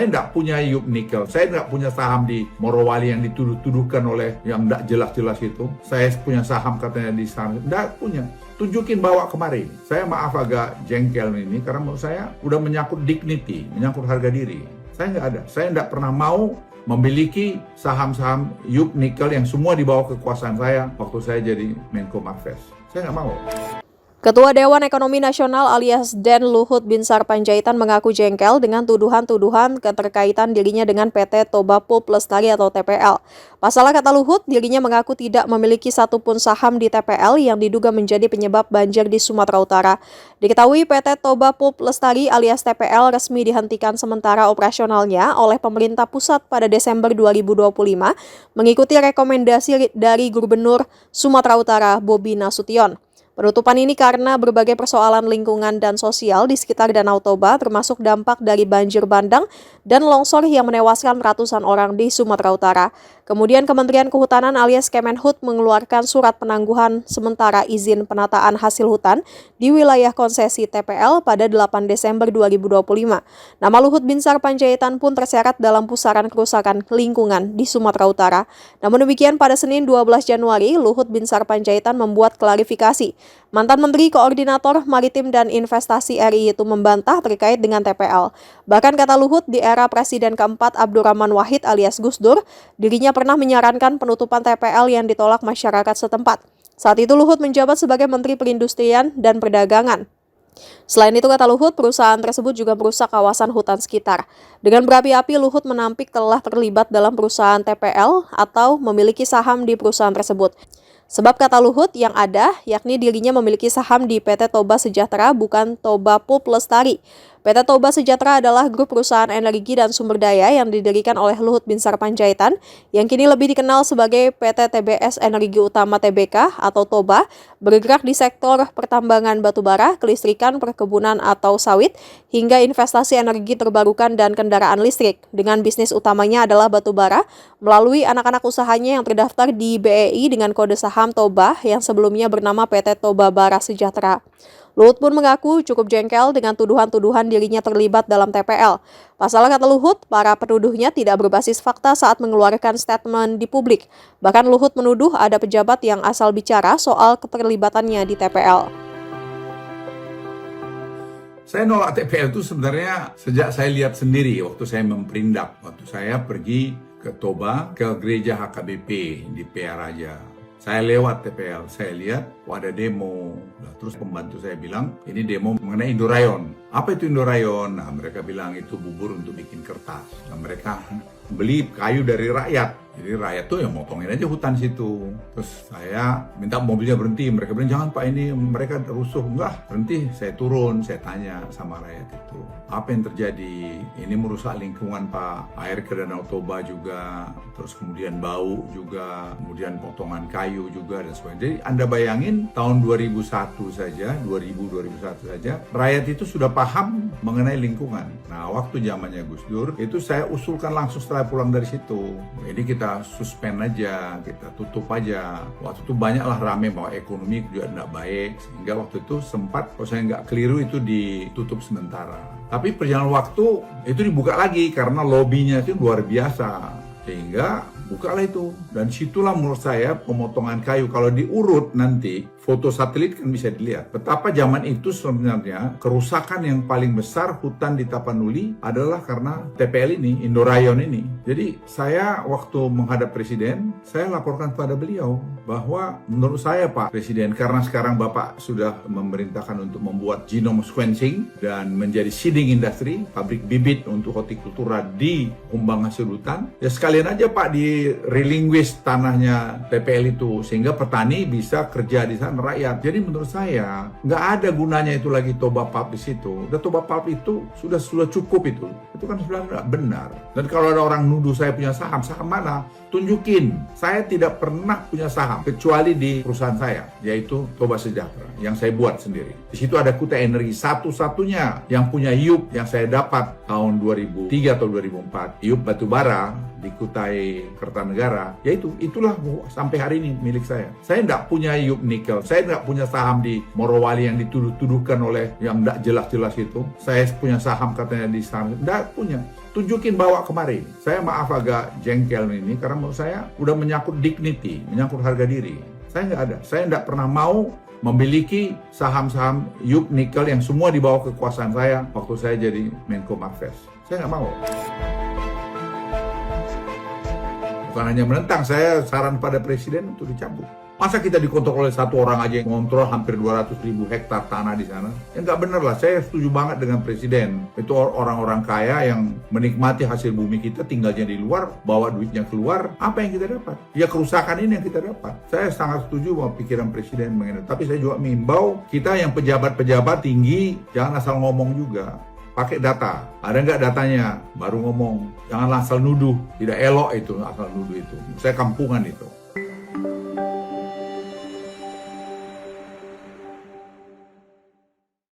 Saya nggak punya Yub Nikel, saya nggak punya saham di Morowali yang dituduh-tuduhkan oleh yang nggak jelas-jelas itu. Saya punya saham katanya di sana, nggak punya. Tunjukin, bawa kemari. Saya maaf agak jengkel ini karena menurut saya udah menyangkut dignity, menyangkut harga diri. Saya nggak ada, saya nggak pernah mau memiliki saham-saham Yub Nikel yang semua di bawah kekuasaan saya waktu saya jadi Menko Marves. Saya nggak mau. Ketua Dewan Ekonomi Nasional alias DEN Luhut Binsar Panjaitan mengaku jengkel dengan tuduhan-tuduhan keterkaitan dirinya dengan PT Toba Pulp Lestari atau TPL. Pasalnya, kata Luhut, dirinya mengaku tidak memiliki satupun saham di TPL yang diduga menjadi penyebab banjir di Sumatera Utara. Diketahui PT Toba Pulp Lestari alias TPL resmi dihentikan sementara operasionalnya oleh pemerintah pusat pada Desember 2025 mengikuti rekomendasi dari Gubernur Sumatera Utara Bobi Nasution. Penutupan ini karena berbagai persoalan lingkungan dan sosial di sekitar Danau Toba, termasuk dampak dari banjir bandang dan longsor yang menewaskan ratusan orang di Sumatera Utara. Kemudian Kementerian Kehutanan alias Kemenhut mengeluarkan surat penangguhan sementara izin penataan hasil hutan di wilayah konsesi TPL pada 8 Desember 2025. Nama Luhut Binsar Panjaitan pun terseret dalam pusaran kerusakan lingkungan di Sumatera Utara. Namun demikian, pada Senin 12 Januari, Luhut Binsar Panjaitan membuat klarifikasi. Mantan Menteri Koordinator Maritim dan Investasi RI itu membantah terkait dengan TPL. Bahkan kata Luhut, di era Presiden keempat Abdurrahman Wahid alias Gus Dur, dirinya pernah menyarankan penutupan TPL yang ditolak masyarakat setempat. Saat itu Luhut menjabat sebagai Menteri Perindustrian dan Perdagangan. Selain itu, kata Luhut, perusahaan tersebut juga merusak kawasan hutan sekitar. Dengan berapi-api, Luhut menampik telah terlibat dalam perusahaan TPL atau memiliki saham di perusahaan tersebut. Sebab kata Luhut, yang ada yakni dirinya memiliki saham di PT Toba Sejahtera bukan Toba Pulp Lestari. PT Toba Sejahtera adalah grup perusahaan energi dan sumber daya yang didirikan oleh Luhut Binsar Panjaitan yang kini lebih dikenal sebagai PT TBS Energi Utama Tbk atau Toba, bergerak di sektor pertambangan batubara, kelistrikan, perkebunan atau sawit, hingga investasi energi terbarukan dan kendaraan listrik. Dengan bisnis utamanya adalah batubara melalui anak-anak usahanya yang terdaftar di BEI dengan kode saham Toba yang sebelumnya bernama PT Toba Bara Sejahtera. Luhut pun mengaku cukup jengkel dengan tuduhan-tuduhan dirinya terlibat dalam TPL. Pasalnya, kata Luhut, para penuduhnya tidak berbasis fakta saat mengeluarkan statement di publik. Bahkan Luhut menuduh ada pejabat yang asal bicara soal keterlibatannya di TPL. Saya nolak TPL itu sebenarnya sejak saya lihat sendiri waktu saya memperindak. Waktu saya pergi ke Toba, ke gereja HKBP di PR aja. Saya lewat TPL, saya lihat ada demo. Nah, terus pembantu saya bilang, ini demo mengenai Indorayon. Apa itu Indorayon? Nah, mereka bilang itu bubur untuk bikin kertas. Nah, mereka beli kayu dari rakyat. Jadi rakyat tuh yang motongin aja hutan situ. Terus saya minta mobilnya berhenti. Mereka bilang, jangan Pak, ini mereka rusuh. Enggak, berhenti. Saya turun, saya tanya sama rakyat itu. Apa yang terjadi? Ini merusak lingkungan Pak. Air ke Danau Toba juga. Terus kemudian bau juga. Kemudian potongan kayu juga dan sebagainya. Jadi Anda bayangin tahun 2001 saja, 2001 saja, rakyat itu sudah paham mengenai lingkungan. Nah, waktu zamannya Gus Dur, itu saya usulkan langsung setelah pulang dari situ. Jadi kita suspend aja, kita tutup aja. Waktu itu banyaklah rame bahwa ekonomi juga tidak baik, sehingga waktu itu sempat, kalau saya nggak keliru, itu ditutup sementara. Tapi perjalanan waktu itu dibuka lagi karena lobbynya itu luar biasa, sehingga bukalah itu. Dan situlah menurut saya pemotongan kayu, kalau diurut nanti foto satelit kan bisa dilihat betapa zaman itu sebenarnya kerusakan yang paling besar hutan di Tapanuli adalah karena TPL ini, Indorayon ini. Jadi saya waktu menghadap Presiden, saya laporkan kepada beliau bahwa menurut saya Pak Presiden, karena sekarang Bapak sudah memerintahkan untuk membuat genome sequencing dan menjadi seeding industry, pabrik bibit untuk hortikultura di kumbang hasil hutan, ya sekalian aja Pak di relinquish tanahnya TPL itu, sehingga petani bisa kerja di sana, rakyat. Jadi menurut saya nggak ada gunanya itu lagi Toba Pulp di situ. Udah Toba Pulp itu sudah cukup itu. Itu kan sebenarnya nggak benar. Dan kalau ada orang nuduh saya punya saham, saham mana? Tunjukin. Saya tidak pernah punya saham kecuali di perusahaan saya, yaitu Toba Sejahtera yang saya buat sendiri. Di situ ada Kutai Energi, satu-satunya yang punya Yub yang saya dapat tahun 2003 atau 2004. Yub batubara di Kutai Kertanegara, yaitu itulah sampai hari ini milik saya. Saya nggak punya Yup Nikel, saya nggak punya saham di Morowali yang dituduh-tuduhkan oleh yang nggak jelas-jelas itu. Saya punya saham katanya di sana, nggak punya. Tunjukin, bawa kemari. Saya maaf agak jengkel ini karena menurut saya udah menyangkut dignity, menyangkut harga diri. Saya nggak ada, saya nggak pernah mau memiliki saham-saham Yup Nikel yang semua di bawah kekuasaan saya waktu saya jadi Menko Marves. Saya nggak mau. Bukan hanya menentang, saya saran pada Presiden untuk dicabut. Masa kita dikontrol oleh satu orang aja yang mengontrol hampir 200.000 hektar tanah di sana? Ya nggak bener lah, saya setuju banget dengan Presiden. Itu orang-orang kaya yang menikmati hasil bumi kita, tinggalnya di luar, bawa duitnya keluar. Apa yang kita dapat? Ya kerusakan ini yang kita dapat. Saya sangat setuju sama pikiran Presiden mengenai. Tapi saya juga mengimbau kita yang pejabat-pejabat tinggi, jangan asal ngomong juga. Pakai data, ada nggak datanya, baru ngomong. Jangan asal nuduh, tidak elok itu asal nuduh itu. Saya kampungan itu.